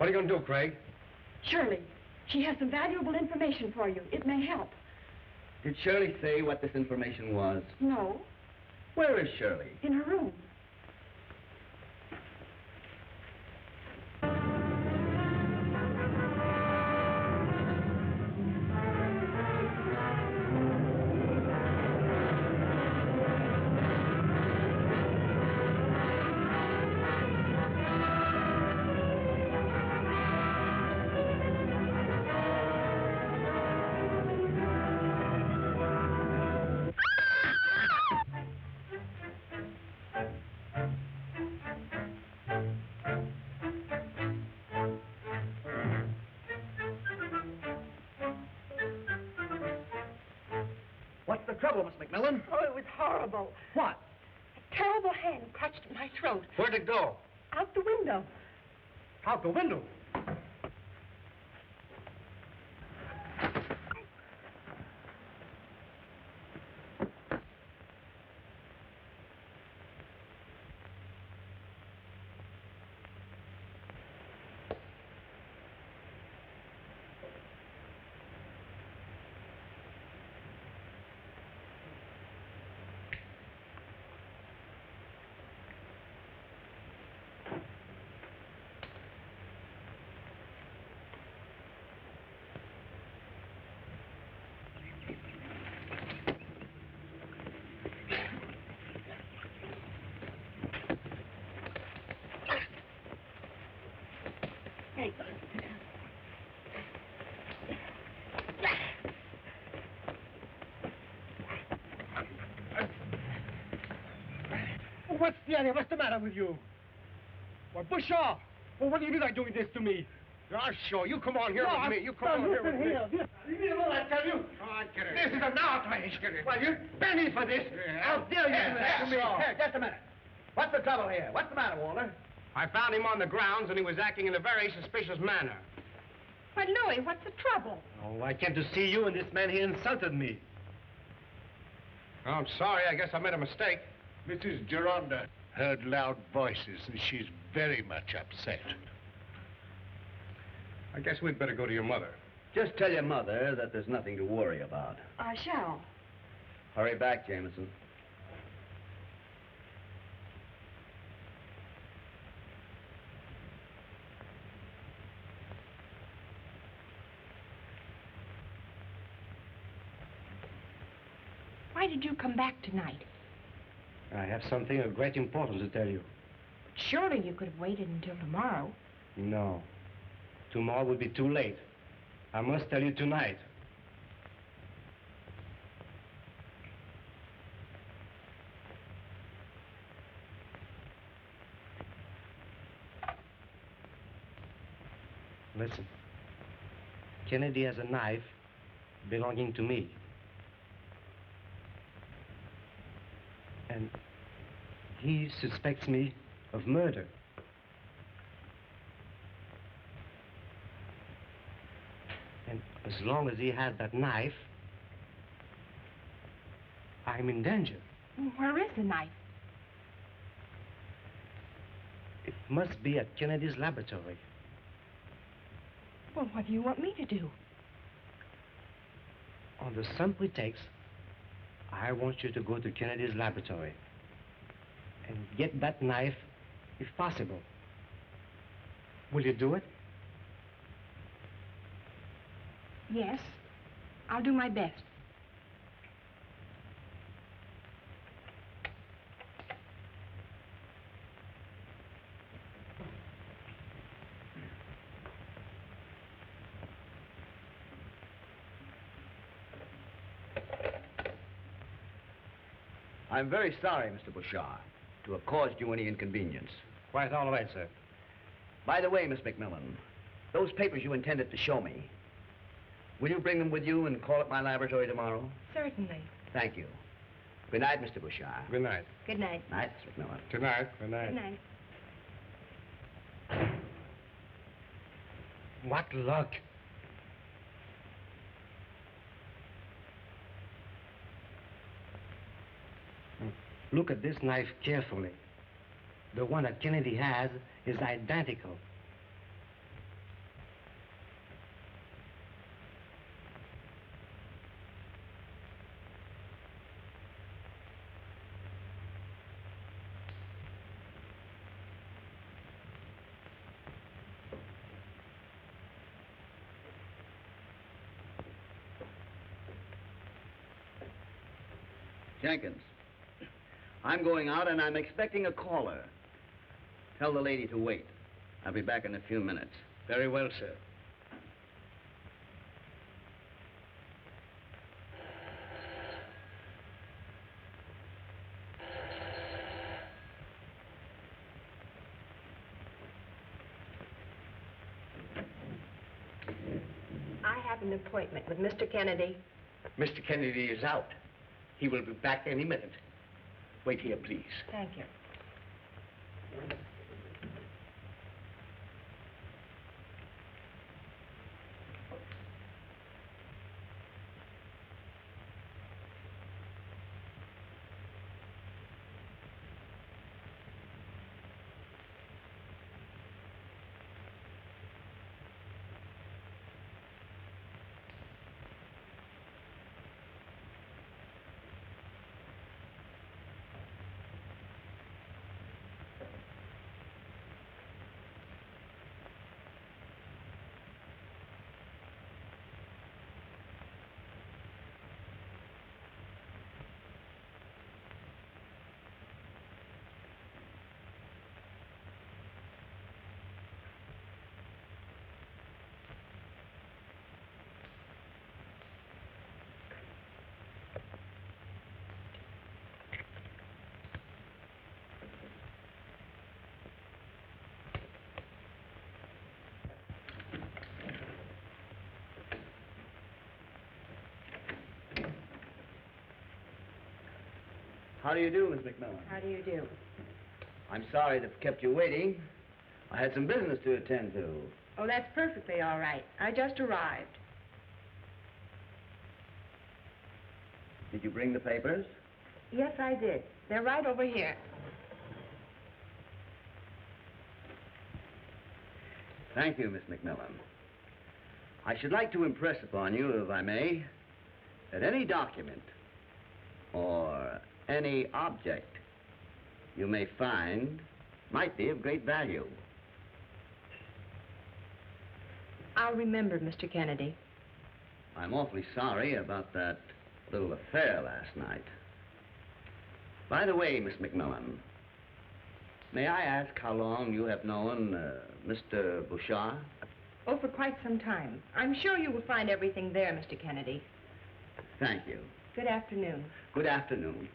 What are you going to do, Craig? Shirley, she has some valuable information for you. It may help. Did Shirley say what this information was? No. Where is Shirley? In her room. What's the trouble, Miss McMillan? Oh, it was horrible. What? A terrible hand clutched at my throat. Where'd it go? Out the window. Out the window. What's the matter with you? Well, Busch, well, what do you mean by doing this to me? I'll show you. Come on here with me. You come on here with me. Leave me alone, I tell you. Come on, get her. This is an outrage. Well, you pennies for this. Yeah. How dare you do this to me? so. Here, just a minute. What's the trouble here? What's the matter, Walter? I found him on the grounds, and he was acting in a very suspicious manner. Why, Louis, what's the trouble? Oh, I came to see you, and this man, he insulted me. Oh, I'm sorry. I guess I made a mistake. Mrs. Geronda heard loud voices, and she's very much upset. I guess we'd better go to your mother. Just tell your mother that there's nothing to worry about. I shall. Hurry back, Jameson. Why did you come back tonight? I have something of great importance to tell you. Surely you could have waited until tomorrow. No. Tomorrow will be too late. I must tell you tonight. Listen. Kennedy has a knife belonging to me. And he suspects me of murder. And as long as he has that knife, I'm in danger. Where is the knife? It must be at Kennedy's laboratory. Well, what do you want me to do? Under some pretext, I want you to go to Kennedy's laboratory and get that knife if possible. Will you do it? Yes, I'll do my best. I'm very sorry, Mr. Bouchard, to have caused you any inconvenience. Quite all right, sir. By the way, Miss McMillan, those papers you intended to show me, will you bring them with you and call at my laboratory tomorrow? Certainly. Thank you. Good night, Mr. Bouchard. Good night. Good night. Night, Miss McMillan. Good night. Good night. Good night. What luck. Look at this knife carefully. The one that Kennedy has is identical. Jenkins, I'm going out and I'm expecting a caller. Tell the lady to wait. I'll be back in a few minutes. Very well, sir. I have an appointment with Mr. Kennedy. Mr. Kennedy is out. He will be back any minute. Wait here, please. Thank you. How do you do, Miss McMillan? How do you do? I'm sorry to have kept you waiting. I had some business to attend to. Oh, that's perfectly all right. I just arrived. Did you bring the papers? Yes, I did. They're right over here. Thank you, Miss McMillan. I should like to impress upon you, if I may, that any document or any object you may find might be of great value. I'll remember, Mr. Kennedy. I'm awfully sorry about that little affair last night. By the way, Miss McMillan, may I ask how long you have known Mr. Bouchard? Oh, for quite some time. I'm sure you will find everything there, Mr. Kennedy. Thank you. Good afternoon. Good afternoon.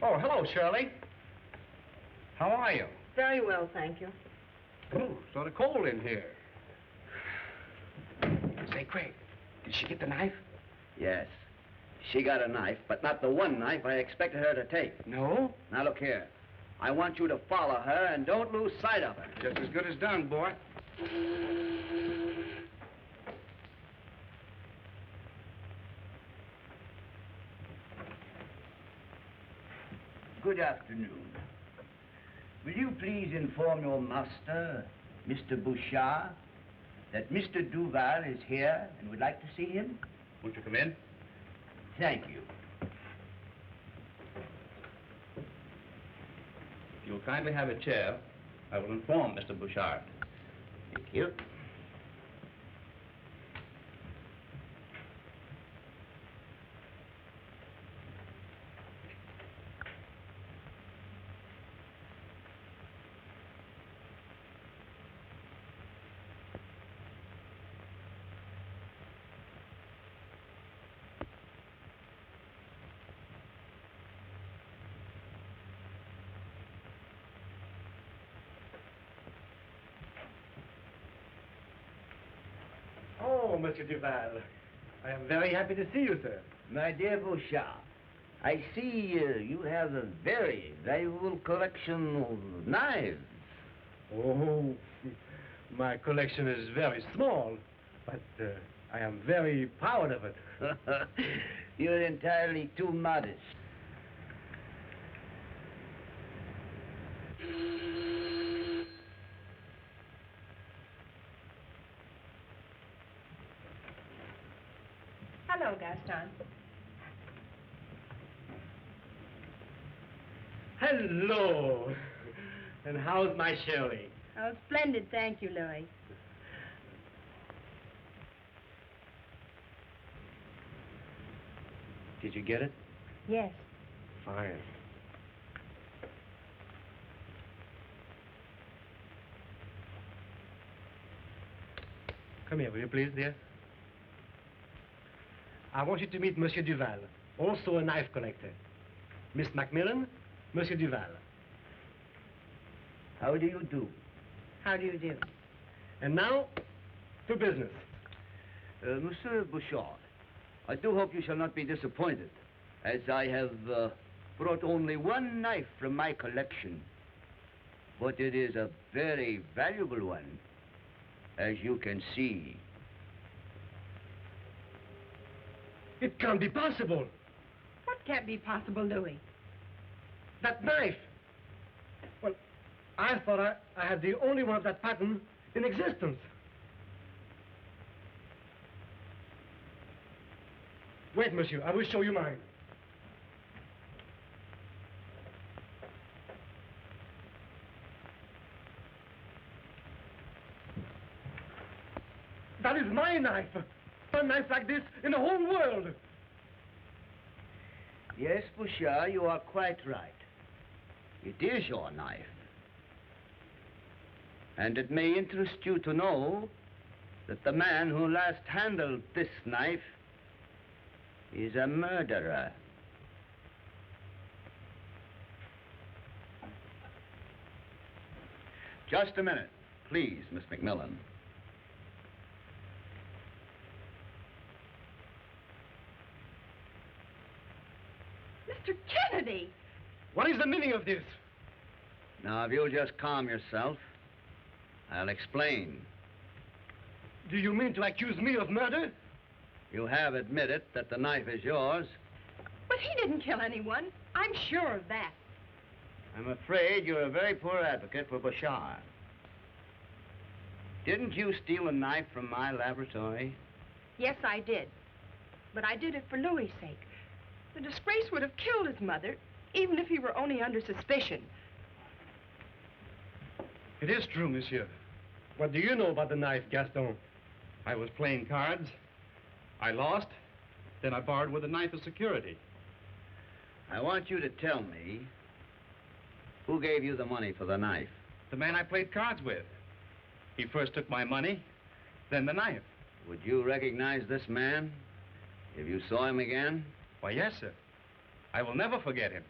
Oh, hello, Shirley. How are you? Very well, thank you. Oh, sort of cold in here. Say, Craig, did she get the knife? Yes. She got a knife, but not the one knife I expected her to take. No? Now, look here. I want you to follow her and don't lose sight of her. Just as good as done, boy. Good afternoon. Will you please inform your master, Mr. Bouchard, that Mr. Duval is here and would like to see him? Won't you come in? Thank you. If you'll kindly have a chair, I will inform Mr. Bouchard. Thank you. Oh, Monsieur Duval. I am very happy to see you, sir. My dear Bouchard, I see you have a very valuable collection of knives. Oh, my collection is very small, but I am very proud of it. You're entirely too modest. Hello, Gaston. Hello. And how's my Shirley? Oh, splendid, thank you, Louis. Did you get it? Yes. Fine. Come here, will you please, dear? I want you to meet Monsieur Duval, also a knife collector. Miss Macmillan, Monsieur Duval. How do you do? How do you do? And now, to business. Monsieur Bouchard, I do hope you shall not be disappointed, as I have brought only one knife from my collection. But it is a very valuable one, as you can see. It can't be possible. What can't be possible, Louis? That knife. Well, I thought I had the only one of that pattern in existence. Wait, monsieur, I will show you mine. That is my knife. A knife like this in the whole world. Yes, Bouchard, you are quite right. It is your knife. And it may interest you to know that the man who last handled this knife is a murderer. Just a minute, please, Miss McMillan. Mr. Kennedy! What is the meaning of this? Now, if you'll just calm yourself, I'll explain. Do you mean to accuse me of murder? You have admitted that the knife is yours. But he didn't kill anyone. I'm sure of that. I'm afraid you're a very poor advocate for Bouchard. Didn't you steal a knife from my laboratory? Yes, I did. But I did it for Louis' sake. The disgrace would have killed his mother, even if he were only under suspicion. It is true, monsieur. What do you know about the knife, Gaston? I was playing cards. I lost. Then I borrowed with a knife as security. I want you to tell me who gave you the money for the knife. The man I played cards with. He first took my money, then the knife. Would you recognize this man if you saw him again? Why, yes, sir. I will never forget him.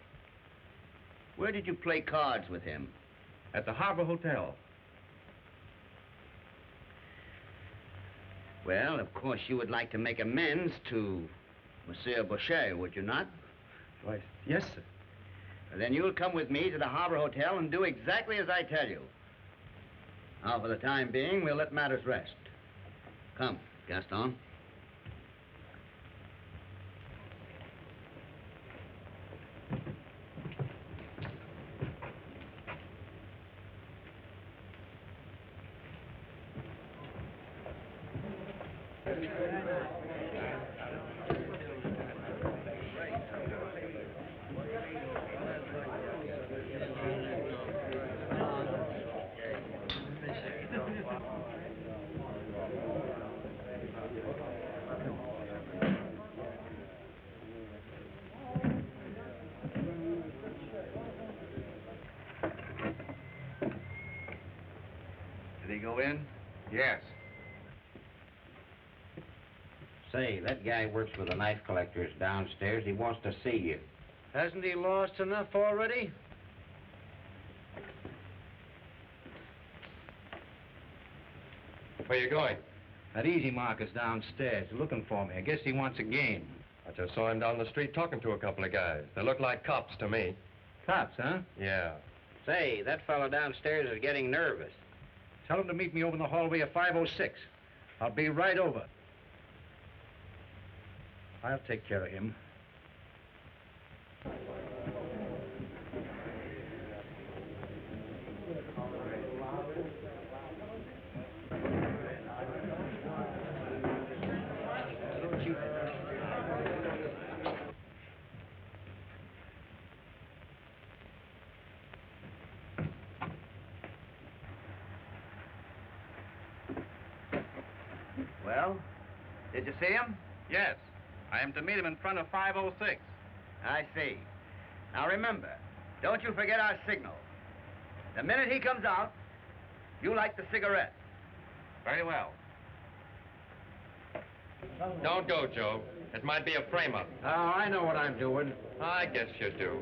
Where did you play cards with him? At the Harbor Hotel. Well, of course, you would like to make amends to Monsieur Boucher, would you not? Why, yes, sir. Then you'll come with me to the Harbor Hotel and do exactly as I tell you. Now, for the time being, we'll let matters rest. Come, Gaston. Did he go in? Yes. Say, that guy works with the knife collectors downstairs. He wants to see you. Hasn't he lost enough already? Where you going? That Easy Mark is downstairs looking for me. I guess he wants a game. I just saw him down the street talking to a couple of guys. They look like cops to me. Cops, huh? Yeah. Say, that fellow downstairs is getting nervous. Tell him to meet me over in the hallway of 506. I'll be right over. I'll take care of him. Well, did you see him? Yes. I am to meet him in front of 506. I see. Now remember, don't you forget our signal. The minute he comes out, you light the cigarette. Very well. Don't go, Joe. It might be a frame-up. Oh, I know what I'm doing. I guess you do.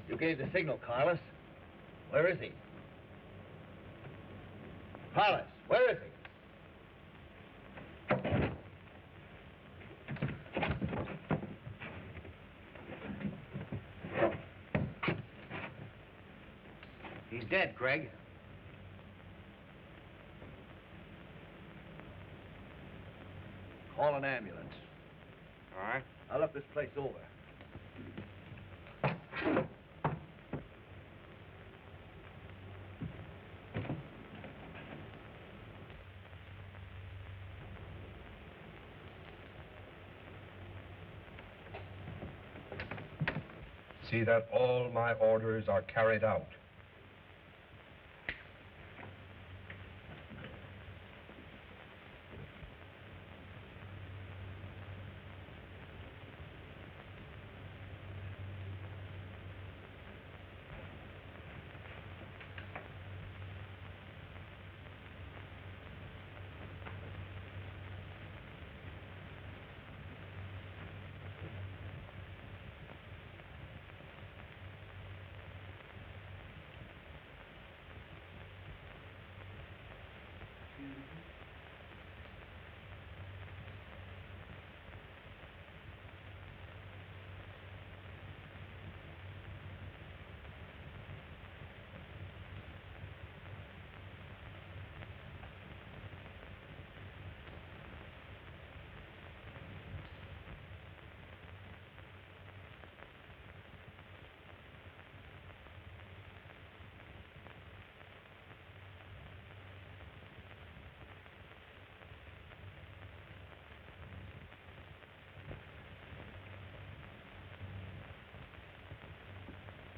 You gave the signal, Carlos. Where is he? Carlos, where is he? He's dead, Craig. Call an ambulance. All right. I'll look this place over. See that all my orders are carried out.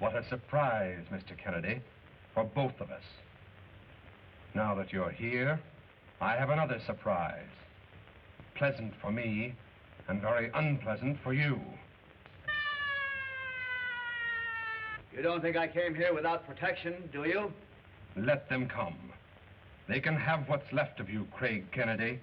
What a surprise, Mr. Kennedy, for both of us. Now that you're here, I have another surprise. Pleasant for me, and very unpleasant for you. You don't think I came here without protection, do you? Let them come. They can have what's left of you, Craig Kennedy.